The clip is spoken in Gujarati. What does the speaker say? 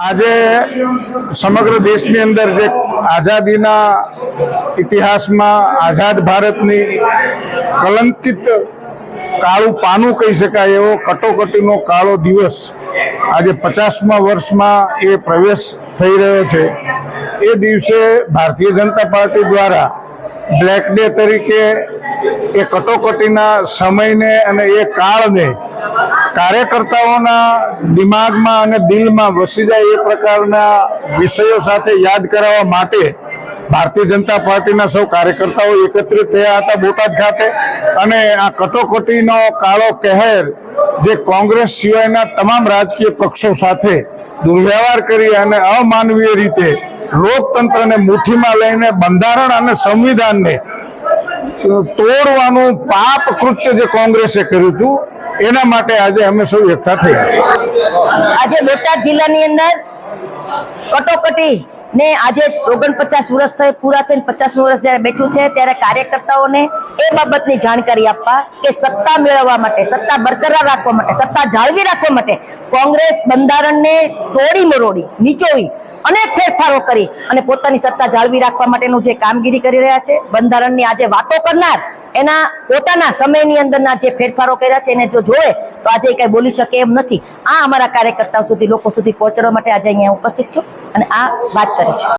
આજે સમગ્ર દેશની અંદર જે આઝાદીના ઇતિહાસમાં આઝાદ ભારતની કલંકિત કાળું પાનું કહી શકાય એવો કટોકટીનો કાળો દિવસ આજે 50મા વર્ષમાં એ પ્રવેશ થઈ રહ્યો છે। એ દિવસે ભારતીય જનતા પાર્ટી દ્વારા બ્લેક ડે તરીકે એ કટોકટીના સમયને અને એ કાળને કાર્યકર્તાઓના દિમાગમાં અને દિલમાં વસી જાય એ પ્રકારના વિષયો સાથે યાદ કરાવવા માટે ભારતીય જનતા પાર્ટીના સૌ કાર્યકર્તાઓ એકત્રિત થયા હતા બોટાદ ખાતે। અને આ કટોકટીનો કાળો કહેર જે કોંગ્રેસ સિવાયના તમામ રાજકીય પક્ષો સાથે દુર્વ્યવહાર કરી અને અમાનવીય રીતે લોકતંત્રને મુઠ્ઠીમાં લઈને બંધારણ અને સંવિધાનને તોડવાનું પાપ કૃત્ય જે કોંગ્રેસે કર્યું હતું એના માટે આજે અમે સૌ એકઠા થયા છીએ। આજે બોટાદ જિલ્લાની અંદર કટોકટી ને આજે 49 વર્ષ થઈ પૂરા થઈને 50મું વર્ષ જ્યારે બેઠું છે ત્યારે કાર્યકર્તાઓને એ બાબતની જાણકારી આપવા કે સત્તા મેળવવા માટે, સત્તા બરકરાર રાખવા માટે, સત્તા જાળવી રાખવા માટે કોંગ્રેસ બંધારણને તોડી મરોડી, નીચોવી, અનેક ફેરફારો કરી અને પોતાની સત્તા જાળવી રાખવા માટેનું જે કામગીરી કરી રહ્યા છે, બંધારણની આજે વાતો કરનાર એના પોતાના સમયની અંદરના જે ફેરફારો કર્યા છે એને જો જોવે તો આજે કઈ બોલી શકે એમ નથી। આ અમારા કાર્યકર્તાઓ સુધી, લોકો સુધી પહોંચવા માટે આજે અહીંયા ઉપસ્થિત છું અને આ વાત કરી છે।